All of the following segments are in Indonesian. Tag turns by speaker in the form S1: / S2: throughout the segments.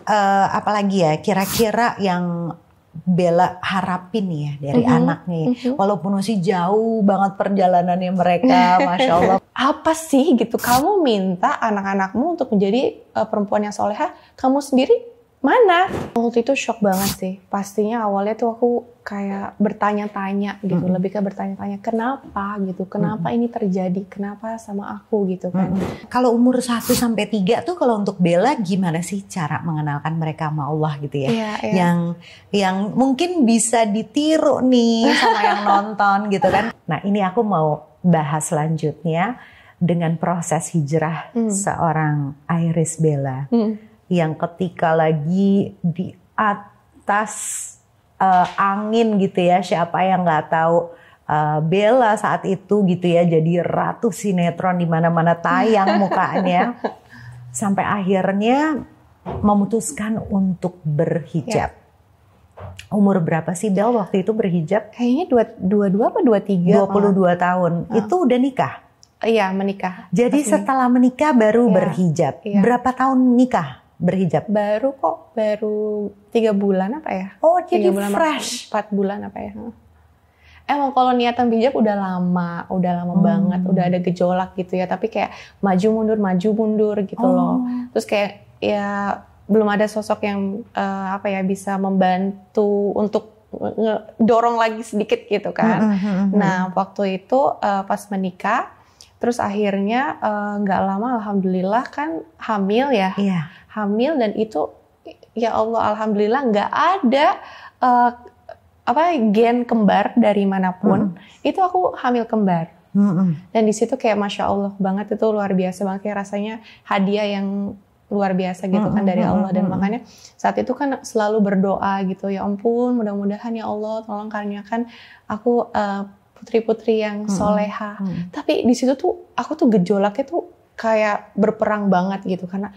S1: apalagi ya kira-kira yang Bella harapin ya dari anaknya, walaupun masih jauh banget perjalanannya mereka, Masya Allah.
S2: Apa sih gitu kamu minta anak-anakmu untuk menjadi perempuan yang solehah, kamu sendiri mana? Waktu itu shock banget sih. Pastinya awalnya tuh aku kayak bertanya-tanya gitu, lebih ke bertanya-tanya kenapa gitu, kenapa ini terjadi, kenapa sama aku gitu kan.
S1: Kalau umur 1-3 tuh kalau untuk Bella gimana sih cara mengenalkan mereka sama Allah gitu ya? Yang mungkin bisa ditiru nih sama yang nonton gitu kan. Nah ini aku mau bahas selanjutnya dengan proses hijrah seorang Iris Bella. Yang ketika lagi di atas angin gitu ya, siapa yang nggak tahu Bella saat itu gitu ya, jadi ratu sinetron di mana-mana tayang mukanya, sampai akhirnya memutuskan untuk berhijab. Umur berapa sih Bel waktu itu berhijab?
S2: Kayaknya 22 apa 23?
S1: 22 tahun. Itu udah nikah?
S2: Iya menikah.
S1: Jadi setelah menikah baru berhijab. Berapa tahun nikah? Berhijab?
S2: Baru 3 bulan apa ya?
S1: Oh jadi
S2: bulan
S1: fresh.
S2: 4 bulan apa ya? Emang kalau niatan berhijab udah lama banget, udah ada gejolak gitu ya. Tapi kayak maju mundur gitu loh. Terus kayak ya belum ada sosok yang bisa membantu untuk dorong lagi sedikit gitu kan. Nah waktu itu pas menikah, terus akhirnya nggak lama alhamdulillah kan hamil ya. Hamil dan itu ya Allah alhamdulillah nggak ada gen kembar dari manapun. Itu aku hamil kembar. Dan di situ kayak Masya Allah banget, itu luar biasa banget, kayak rasanya hadiah yang luar biasa gitu kan dari Allah. Dan makanya saat itu kan selalu berdoa gitu, ya ampun mudah-mudahan ya Allah tolong karuniakan aku putri-putri yang soleha. Tapi di situ tuh aku tuh gejolaknya tuh kayak berperang banget gitu, karena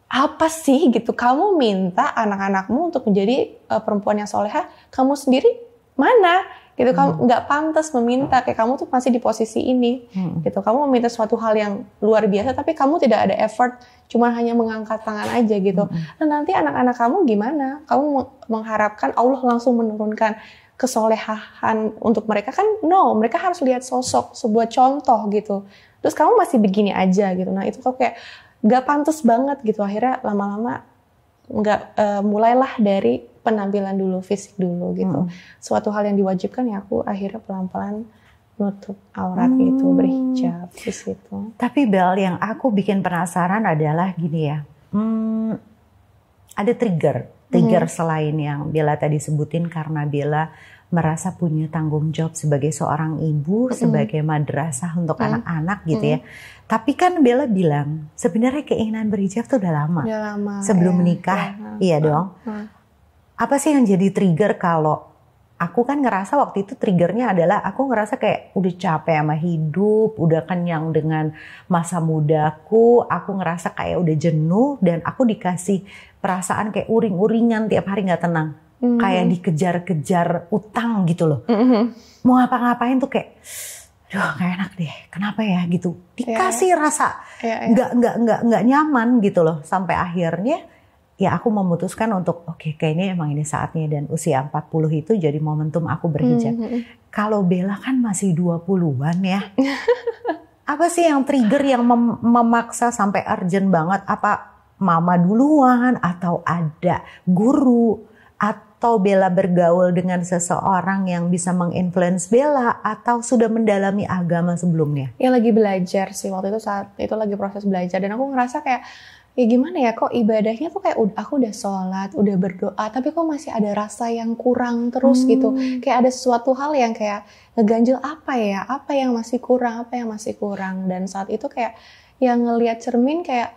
S2: apa sih gitu kamu minta anak-anakmu untuk menjadi perempuan yang soleha, kamu sendiri mana gitu, kamu nggak pantas meminta, kayak kamu tuh masih di posisi ini gitu, kamu meminta suatu hal yang luar biasa tapi kamu tidak ada effort, cuma hanya mengangkat tangan aja gitu. Dan nanti anak-anak kamu gimana, kamu mengharapkan Allah langsung menurunkan kesolehan untuk mereka kan? No, mereka harus lihat sosok, sebuah contoh gitu. Terus kamu masih begini aja gitu. Nah itu kok kayak gak pantas banget gitu. Akhirnya lama-lama mulailah dari penampilan dulu, fisik dulu gitu. Suatu hal yang diwajibkan ya aku akhirnya pelan-pelan nutup aurat gitu, berhijab di situ.
S1: Tapi Bel, yang aku bikin penasaran adalah gini ya. Ada trigger selain yang Bella tadi sebutin, karena Bella merasa punya tanggung jawab sebagai seorang ibu, sebagai madrasah untuk anak-anak gitu ya. Tapi kan Bella bilang sebenarnya keinginan berhijab tuh udah lama sebelum menikah, iya dong. Apa sih yang jadi trigger? Kalau aku kan ngerasa waktu itu triggernya adalah aku ngerasa kayak udah capek sama hidup, udah kenyang dengan masa mudaku, aku ngerasa kayak udah jenuh dan aku dikasih perasaan kayak uring-uringan tiap hari nggak tenang. Kayak dikejar-kejar utang gitu loh. Mau ngapa-ngapain tuh kayak, aduh gak enak deh, kenapa ya gitu. Dikasih rasa nggak nyaman gitu loh. Sampai akhirnya ya aku memutuskan untuk oke, kayaknya emang ini saatnya, dan usia 40 itu jadi momentum aku berhijab. Kalau Bella kan masih 20-an ya. Apa sih yang trigger yang memaksa sampai urgent banget? Apa mama duluan, atau ada guru, atau Bella bergaul dengan seseorang yang bisa menginfluence Bella, atau sudah mendalami agama sebelumnya?
S2: Ya lagi belajar sih waktu itu, saat itu lagi proses belajar, dan aku ngerasa kayak ya gimana ya, kok ibadahnya tuh kayak aku udah sholat, udah berdoa, tapi kok masih ada rasa yang kurang terus gitu. Kayak ada sesuatu hal yang kayak ngeganjel, apa yang masih kurang. Dan saat itu kayak yang ngelihat cermin kayak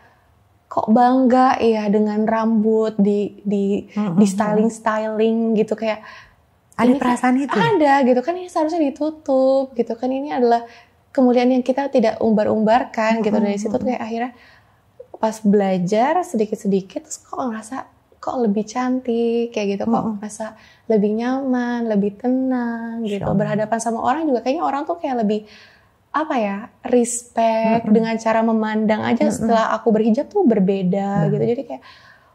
S2: kok bangga ya dengan rambut di styling gitu, kayak
S1: ada perasaan itu
S2: ada gitu kan, ini seharusnya ditutup gitu kan, ini adalah kemuliaan yang kita tidak umbar-umbarkan gitu. Dari situ tuh kayak akhirnya pas belajar sedikit-sedikit terus kok ngerasa kok lebih cantik kayak gitu, kok ngerasa lebih nyaman, lebih tenang gitu. Berhadapan sama orang juga kayaknya orang tuh kayak lebih respect dengan cara memandang aja setelah aku berhijab tuh berbeda gitu. Jadi kayak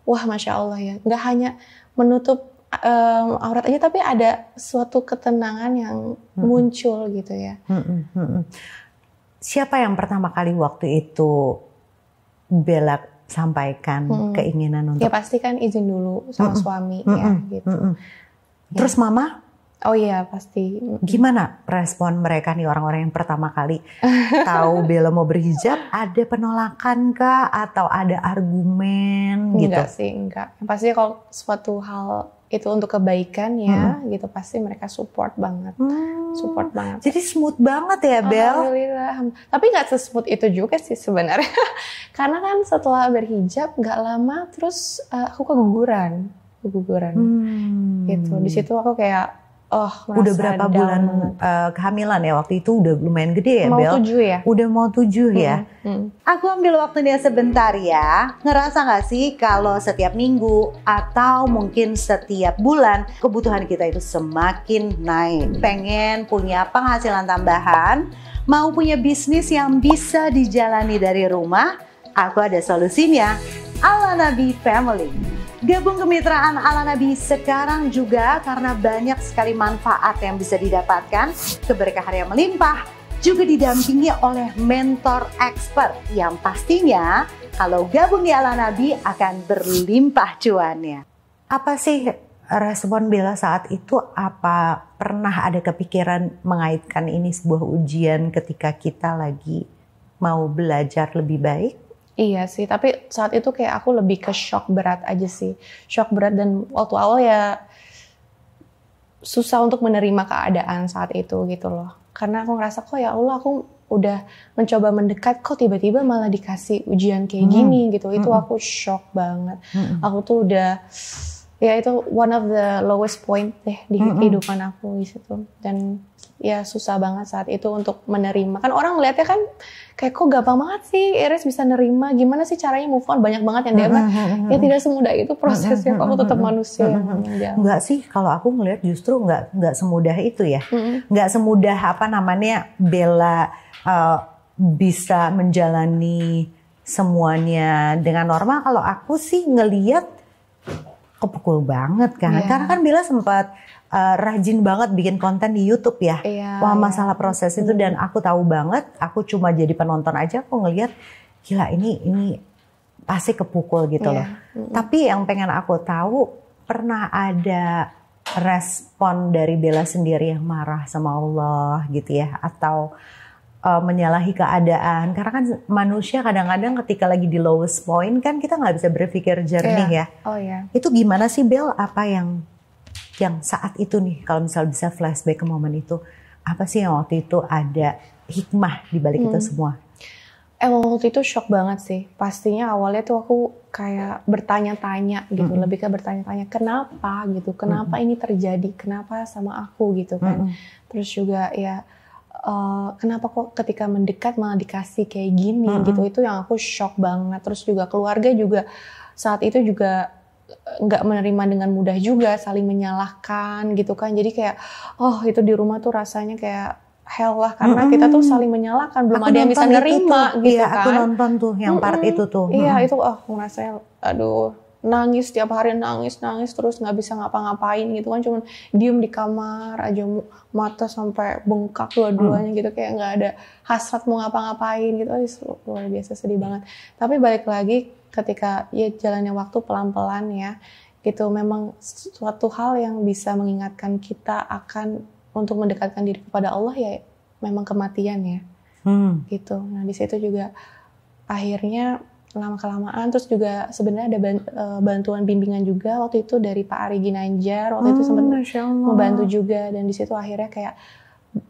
S2: wah Masya Allah ya, nggak hanya menutup aurat aja, tapi ada suatu ketenangan yang muncul gitu ya.
S1: Siapa yang pertama kali waktu itu Bella sampaikan keinginan untuk?
S2: Ya pasti kan izin dulu sama suami ya gitu.
S1: Terus mama?
S2: Oh iya pasti.
S1: Gimana respon mereka nih, orang-orang yang pertama kali tahu Bella mau berhijab? Ada penolakan kah atau ada argumen gitu?
S2: Enggak sih, enggak. Yang pasti kalau suatu hal itu untuk kebaikan ya gitu, pasti mereka support banget. Support banget.
S1: Jadi smooth banget ya Bel?
S2: Alhamdulillah. Tapi nggak sesmooth itu juga sih sebenarnya. Karena kan setelah berhijab nggak lama terus aku keguguran. Gitu. Di situ aku kayak
S1: udah berapa bulan kehamilan ya waktu itu? Udah lumayan gede ya
S2: mau
S1: Bel?
S2: 7 ya.
S1: Udah mau 7 ya. Aku ambil waktunya sebentar ya. Ngerasa gak sih kalau setiap minggu atau mungkin setiap bulan kebutuhan kita itu semakin naik? Pengen punya penghasilan tambahan, mau punya bisnis yang bisa dijalani dari rumah? Aku ada solusinya. Al-Nabi Family. Gabung kemitraan Al-Nabi sekarang juga karena banyak sekali manfaat yang bisa didapatkan, keberkahan yang melimpah, juga didampingi oleh mentor expert yang pastinya kalau gabung di Al-Nabi akan berlimpah cuannya. Apa sih respon Bella saat itu? Apa pernah ada kepikiran mengaitkan ini sebuah ujian ketika kita lagi mau belajar lebih baik?
S2: Iya sih, tapi saat itu kayak aku lebih ke shock berat aja sih. Shock berat, dan waktu awal ya susah untuk menerima keadaan saat itu gitu loh. Karena aku ngerasa kok ya Allah, aku udah mencoba mendekat, kok tiba-tiba malah dikasih ujian kayak gini gitu. Itu aku shock banget. Aku tuh udah, ya itu one of the lowest point deh di kehidupan aku di situ. Dan ya susah banget saat itu untuk menerima. Kan orang ngeliatnya kan kayak kok gampang banget sih Iris bisa nerima. Gimana sih caranya move on? Banyak banget yang DM. Ya tidak semudah itu prosesnya. Aku tetap manusia.
S1: Enggak sih, kalau aku ngeliat justru enggak semudah itu ya. Enggak semudah apa namanya Bella bisa menjalani semuanya dengan normal. Kalau aku sih ngeliat kepukul banget kan. Karena kan Bella sempat rajin banget bikin konten di YouTube ya. Wah, masalah proses itu, dan aku tahu banget, aku cuma jadi penonton aja, aku ngelihat gila ini pasti kepukul gitu loh. Tapi yang pengen aku tahu, pernah ada respon dari Bella sendiri yang marah sama Allah gitu ya, atau menyalahi keadaan? Karena kan manusia kadang-kadang ketika lagi di lowest point kan kita nggak bisa berpikir jernih ya. Itu gimana sih Bel? Apa yang saat itu nih, kalau misal bisa flashback ke momen itu, apa sih yang waktu itu ada hikmah di balik itu semua?
S2: Waktu itu shock banget sih. Pastinya awalnya tuh aku kayak bertanya-tanya gitu, lebih ke bertanya-tanya kenapa gitu, kenapa ini terjadi, kenapa sama aku gitu kan. Terus juga ya kenapa kok ketika mendekat malah dikasih kayak gini gitu. Itu yang aku shock banget. Terus juga keluarga juga saat itu juga nggak menerima dengan mudah juga, saling menyalahkan gitu kan. Jadi kayak itu di rumah tuh rasanya kayak hell lah, karena kita tuh saling menyalahkan, belum ada yang bisa nerima gitu kan.
S1: Aku nonton tuh yang part itu tuh.
S2: Iya, itu rasanya aduh, nangis tiap hari, nangis terus nggak bisa ngapa-ngapain gitu kan, cuman diem di kamar aja, mata sampai bengkak dua-duanya gitu, kayak nggak ada hasrat mau ngapa-ngapain gitu. Luar biasa sedih banget. Tapi balik lagi ketika ya jalannya waktu pelan-pelan ya gitu, memang suatu hal yang bisa mengingatkan kita akan untuk mendekatkan diri kepada Allah ya memang kematian ya. Gitu. Nah di situ juga akhirnya lama-kelamaan, terus juga sebenarnya ada bantuan bimbingan juga waktu itu dari Pak Ari Ginanjar, waktu itu sempat membantu juga, dan di situ akhirnya kayak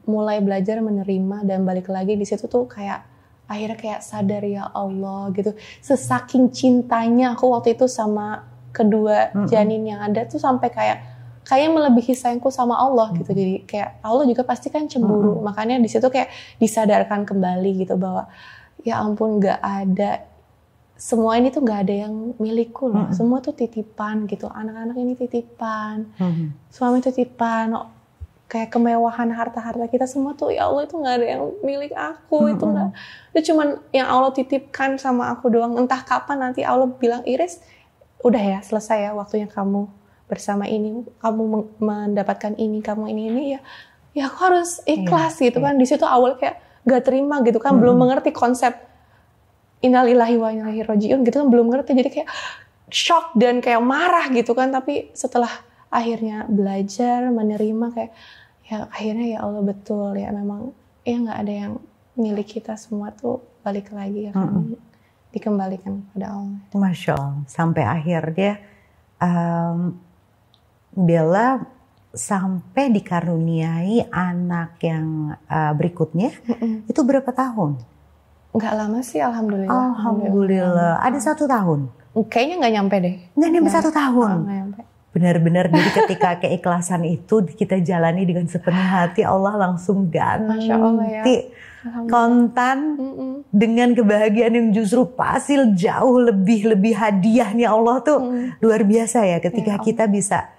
S2: mulai belajar menerima, dan balik lagi di situ tuh kayak akhirnya kayak sadar ya Allah gitu, sesaking cintanya aku waktu itu sama kedua janin yang ada tuh, sampai kayak melebihi sayangku sama Allah gitu. Jadi kayak Allah juga pasti kan cemburu. Makanya di situ kayak disadarkan kembali gitu bahwa ya ampun, nggak ada, semua ini tuh nggak ada yang milikku loh. Semua tuh titipan gitu. Anak-anak ini titipan, suami titipan, kayak kemewahan harta-harta kita semua tuh ya Allah itu nggak ada yang milik aku. Itu cuman yang Allah titipkan sama aku doang. Entah kapan nanti Allah bilang, Iris udah ya selesai ya waktunya kamu bersama ini, kamu mendapatkan ini, kamu ini ya aku harus ikhlas gitu kan. Di situ awal kayak gak terima gitu kan, belum mengerti konsep innalillahi wa inna ilaihi rajiun gitu kan, belum ngerti, jadi kayak shock dan kayak marah gitu kan. Tapi setelah akhirnya belajar menerima kayak ya akhirnya ya Allah betul ya, memang ya nggak ada yang milik kita, semua tuh balik lagi ya kan, dikembalikan kepada Allah.
S1: Masya Allah, sampai akhirnya Bella sampai dikaruniai anak yang berikutnya. Itu berapa tahun?
S2: Nggak lama sih, alhamdulillah.
S1: Alhamdulillah. Ada 1 tahun?
S2: Kayaknya nggak nyampe deh.
S1: Nggak nyampe 1 tahun?
S2: Nggak nyampe.
S1: Benar-benar, jadi ketika keikhlasan itu kita jalani dengan sepenuh hati, Allah langsung ganti kontan dengan kebahagiaan yang justru pasti jauh lebih hadiahnya Allah tuh luar biasa ya, ketika kita bisa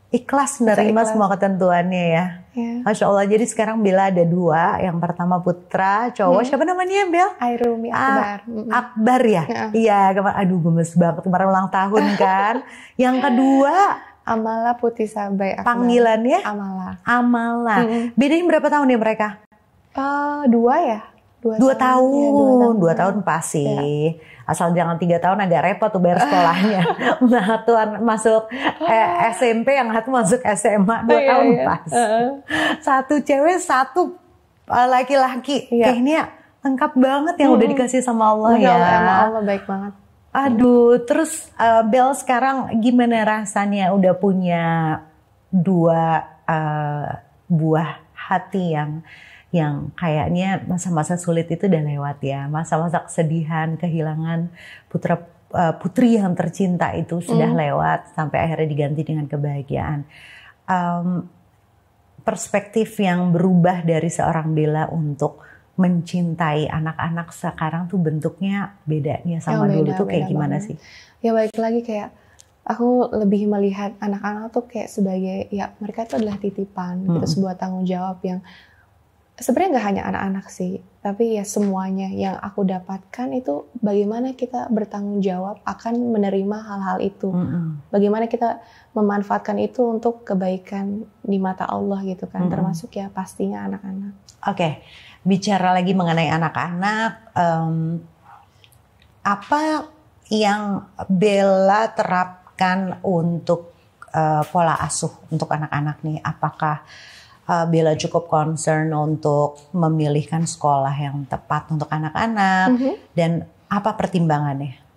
S1: ikhlas menerima semua ketentuannya ya. Masya Allah. Jadi sekarang Bella ada 2, yang pertama putra cowok, siapa namanya Bel?
S2: Airumi Akbar.
S1: Akbar ya? Iya, aduh gemes banget, kemarin ulang tahun kan. Yang kedua
S2: Amala Putih Sabai Akbar.
S1: Panggilannya? Amala. Bedain berapa tahun ya mereka?
S2: 2 ya.
S1: 2 tahun. 2 tahun pasti. Asal jangan 3 tahun, agak repot tuh bayar sekolahnya. Nah, tuan masuk SMP, yang satu masuk SMA, 2 tahun pas. 1 cewek, 1 laki-laki. Kayaknya lengkap banget yang udah dikasih sama Allah ya.
S2: Allah baik banget.
S1: Aduh, terus Bel sekarang gimana rasanya udah punya 2 buah hati yang kayaknya masa-masa sulit itu udah lewat ya, masa-masa kesedihan, kehilangan putri yang tercinta itu sudah lewat, sampai akhirnya diganti dengan kebahagiaan. Perspektif yang berubah dari seorang Bella untuk mencintai anak-anak sekarang tuh bentuknya bedanya sama dulu tuh kayak gimana sih?
S2: Ya balik lagi kayak aku lebih melihat anak-anak tuh kayak sebagai ya mereka itu adalah titipan gitu, sebuah tanggung jawab yang sebenarnya nggak hanya anak-anak sih, tapi ya semuanya yang aku dapatkan itu bagaimana kita bertanggung jawab akan menerima hal-hal itu, bagaimana kita memanfaatkan itu untuk kebaikan di mata Allah gitu kan, termasuk ya pastinya anak-anak.
S1: Oke. Bicara lagi mengenai anak-anak, apa yang Bella terapkan untuk pola asuh untuk anak-anak nih? Apakah Bella cukup concern untuk memilihkan sekolah yang tepat untuk anak-anak, dan apa pertimbangannya?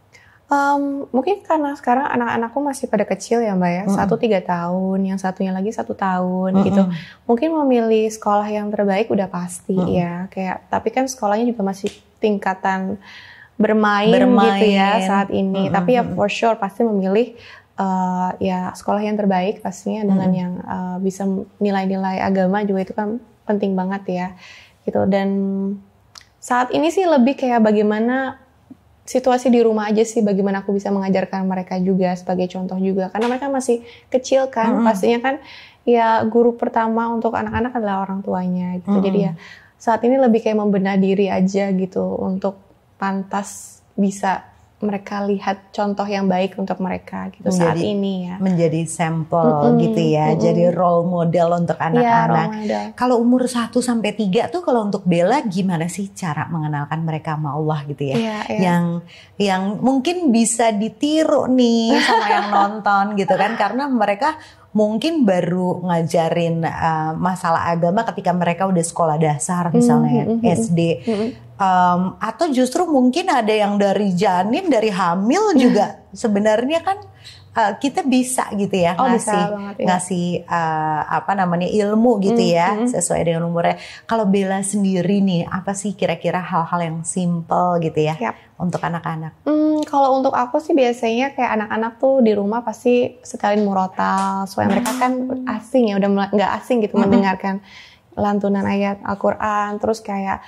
S2: Mungkin karena sekarang anak-anakku masih pada kecil ya Mbak ya, 1 3 tahun, yang satunya lagi 1 tahun gitu. Mungkin memilih sekolah yang terbaik udah pasti ya, kayak tapi kan sekolahnya juga masih tingkatan bermain gitu ya saat ini. Tapi ya for sure pasti memilih ya sekolah yang terbaik pastinya, dengan yang bisa nilai-nilai agama juga itu kan penting banget ya gitu. Dan saat ini sih lebih kayak bagaimana situasi di rumah aja sih, bagaimana aku bisa mengajarkan mereka juga sebagai contoh juga, karena mereka masih kecil kan, pastinya kan ya guru pertama untuk anak-anak adalah orang tuanya gitu. Jadi ya saat ini lebih kayak membenah diri aja gitu untuk pantas bisa mereka lihat contoh yang baik untuk mereka gitu saat ini ya.
S1: Menjadi sampel gitu ya, jadi role model untuk anak-anak.
S2: Ya,
S1: kalau umur 1 sampai 3 tuh kalau untuk Bella gimana sih cara mengenalkan mereka sama Allah gitu ya? Yang mungkin bisa ditiru nih sama yang nonton gitu kan, karena mereka mungkin baru ngajarin masalah agama ketika mereka udah sekolah dasar misalnya SD. Atau justru mungkin ada yang dari janin, dari hamil juga sebenarnya kan kita bisa gitu ya ngasih apa namanya ilmu gitu ya sesuai dengan umurnya. Kalau Bella sendiri nih, apa sih kira-kira hal-hal yang simple gitu ya untuk anak-anak?
S2: Kalau untuk aku sih biasanya kayak anak-anak tuh di rumah pasti sekalian murotal, soalnya mereka kan asing ya, udah nggak asing gitu mendengarkan lantunan ayat Al-Quran, terus kayak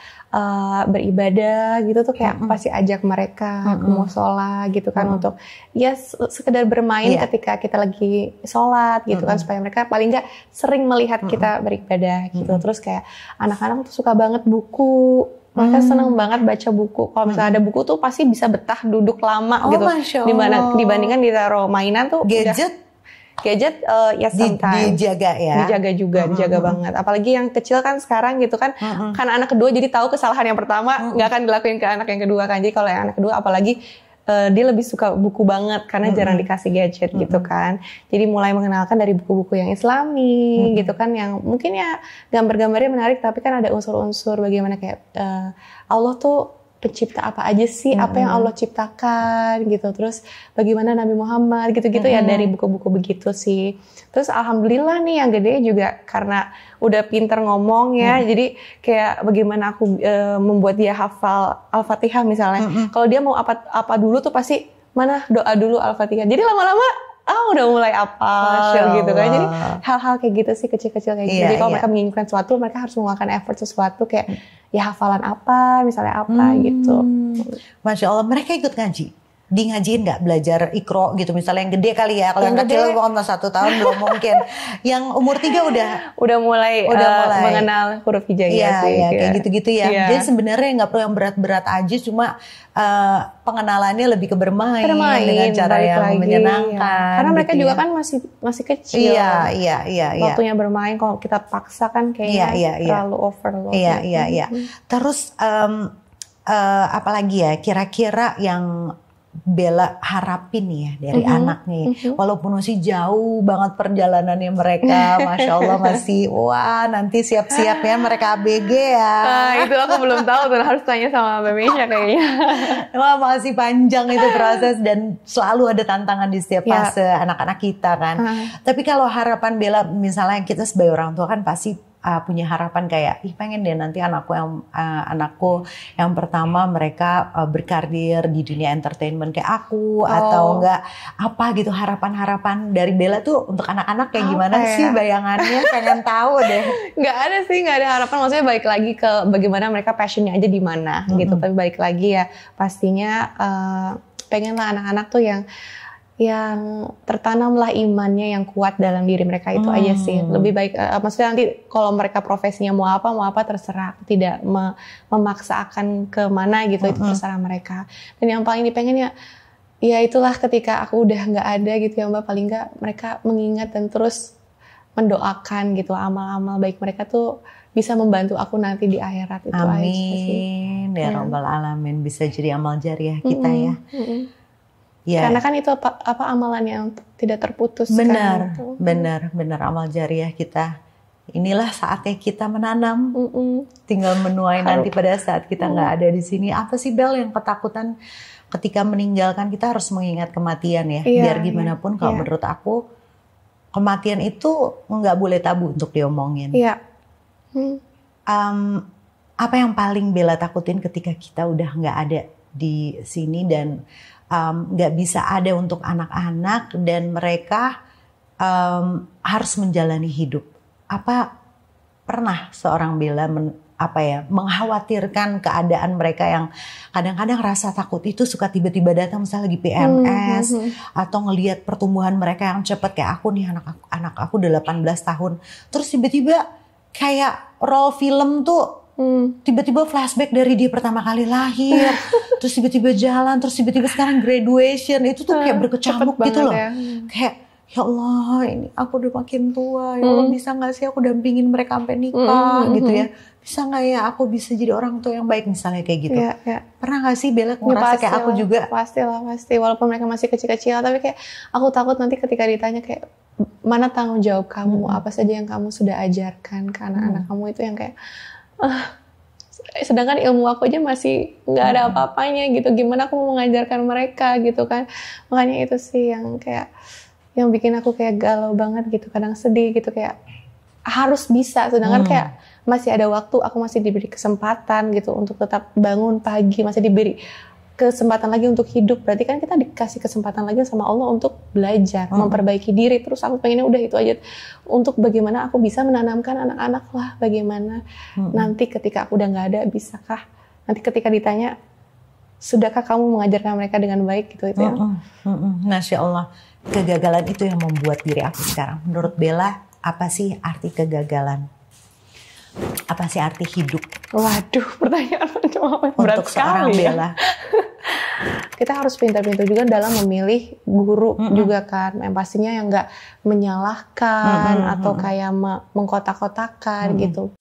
S2: beribadah gitu tuh kayak pasti ajak mereka ke musola gitu kan, untuk ya sekedar bermain ketika kita lagi sholat gitu kan, supaya mereka paling nggak sering melihat kita beribadah gitu. Terus kayak anak-anak tuh suka banget buku Mereka senang banget baca buku. Kalau misalnya ada buku tuh pasti bisa betah duduk lama gitu. Dibandingkan ditaruh mainan tuh gadget ya sometimes
S1: dijaga ya.
S2: Dijaga juga, dijaga banget. Apalagi yang kecil kan sekarang gitu kan. Kan anak kedua jadi tahu kesalahan yang pertama nggak akan dilakuin ke anak yang kedua kan. Jadi kalau yang anak kedua apalagi dia lebih suka buku banget karena jarang dikasih gadget gitu kan. Jadi mulai mengenalkan dari buku-buku yang Islami gitu kan, yang mungkin ya gambar-gambarnya menarik tapi kan ada unsur-unsur bagaimana kayak Allah tuh pencipta apa aja sih, apa yang Allah ciptakan gitu. Terus bagaimana Nabi Muhammad gitu-gitu ya, dari buku-buku begitu sih. Terus alhamdulillah nih yang gede juga karena udah pinter ngomong ya. Jadi kayak bagaimana aku membuat dia hafal Al-Fatihah misalnya. Kalau dia mau apa dulu tuh pasti mana doa dulu Al-Fatihah. Jadi lama-lama udah mulai apa gitu kan. Jadi hal-hal kayak gitu sih, kecil-kecil kayak gitu. Jadi kalau mereka menginginkan sesuatu, mereka harus mengeluarkan effort sesuatu kayak ya hafalan apa, misalnya apa gitu.
S1: Masya Allah, mereka ikut ngaji? Di ngajiin nggak, belajar Iqra gitu misalnya, yang gede kali ya. Kalau yang kecil umur 1 tahun belum mungkin. Yang umur 3 udah mulai
S2: mengenal huruf hijaiyah sih.
S1: Iya, kayak gitu-gitu ya. Jadi sebenarnya nggak perlu yang berat-berat aja, cuma pengenalannya lebih ke bermain dengan cara yang menyenangkan.
S2: Karena mereka
S1: gitu
S2: juga kan masih kecil.
S1: Iya.
S2: Waktunya bermain kalau kita paksa kan kayaknya terlalu overload.
S1: Iya. Terus apalagi ya kira-kira yang Bella harapin ya dari anaknya ya. Walaupun masih jauh banget perjalanannya mereka, Masya Allah masih nanti siap-siap ya mereka ABG ya.
S2: Itu aku belum tahu tuh, harus tanya sama Mbak Mesya kayaknya.
S1: Masih panjang itu proses dan selalu ada tantangan di setiap fase anak-anak kita kan. Tapi kalau harapan Bella, misalnya kita sebagai orang tua kan pasti punya harapan kayak pengen deh nanti anakku yang pertama mereka berkarir di dunia entertainment kayak aku, atau enggak apa gitu. Harapan-harapan dari Bella tuh untuk anak-anak kayak gimana sih bayangannya? Pengen tahu deh.
S2: Nggak ada harapan, maksudnya balik lagi ke bagaimana mereka passionnya aja di mana gitu. Tapi balik lagi ya pastinya pengen lah anak-anak tuh yang tertanamlah imannya yang kuat dalam diri mereka, itu aja sih. Lebih baik maksudnya nanti kalau mereka profesinya mau apa terserah, tidak memaksa akan ke mana gitu, itu terserah mereka. Dan yang paling dipengen ya itulah ketika aku udah nggak ada gitu ya Mbak, paling nggak mereka mengingat dan terus mendoakan gitu amal-amal baik mereka tuh bisa membantu aku nanti di akhirat. Itu aja sih.
S1: Amin ya Rabbal Alamin, bisa jadi amal jariah kita ya.
S2: Karena kan itu apa amalan yang tidak terputus.
S1: Benar amal jariah kita. Inilah saatnya kita menanam, tinggal menuai nanti pada saat kita nggak ada di sini. Apa sih Bel yang ketakutan ketika meninggalkan? Kita harus mengingat kematian ya. Biar gimana pun kalau menurut aku kematian itu nggak boleh tabu untuk diomongin. Apa yang paling Bella takutin ketika kita udah nggak ada di sini dan nggak bisa ada untuk anak-anak dan mereka harus menjalani hidup? Apa pernah seorang Bella mengkhawatirkan keadaan mereka yang kadang-kadang rasa takut itu suka tiba-tiba datang, misalnya lagi PMS atau ngelihat pertumbuhan mereka yang cepat, kayak aku nih, anak aku udah 18 tahun terus tiba-tiba kayak roll film tuh tiba-tiba flashback dari dia pertama kali lahir, terus tiba-tiba jalan, terus tiba-tiba sekarang graduation, itu tuh kayak berkecamuk gitu loh. Kayak ya Allah, ini aku udah makin tua, ya Allah bisa gak sih aku dampingin mereka sampai nikah gitu ya. Bisa gak ya aku bisa jadi orang tua yang baik misalnya kayak gitu. Pernah gak sih Bella ngerasa kayak aku juga?
S2: Pasti, walaupun mereka masih kecil-kecil, tapi kayak aku takut nanti ketika ditanya kayak mana tanggung jawab kamu, apa saja yang kamu sudah ajarkan ke anak-anak kamu, itu yang kayak sedangkan ilmu aku aja masih nggak ada apa-apanya gitu, gimana aku mau mengajarkan mereka gitu kan. Makanya itu sih yang kayak yang bikin aku kayak galau banget gitu, kadang sedih gitu, kayak harus bisa, sedangkan kayak masih ada waktu, aku masih diberi kesempatan gitu untuk tetap bangun pagi, masih diberi kesempatan lagi untuk hidup. Berarti kan kita dikasih kesempatan lagi sama Allah untuk belajar, memperbaiki diri. Terus aku pengennya udah itu aja, untuk bagaimana aku bisa menanamkan anak-anak lah, bagaimana nanti ketika aku udah nggak ada, bisakah nanti ketika ditanya sudahkah kamu mengajarkan mereka dengan baik gitu, itu ya.
S1: Masya Allah, kegagalan itu yang membuat diri aku sekarang. Menurut Bella, apa sih arti kegagalan? Apa sih arti hidup?
S2: Waduh, pertanyaan berat
S1: untuk seorang
S2: sekali
S1: Bella?
S2: Kita harus pintar-pintar juga dalam memilih guru juga kan, yang pastinya yang nggak menyalahkan atau kayak mengkotak-kotakan gitu.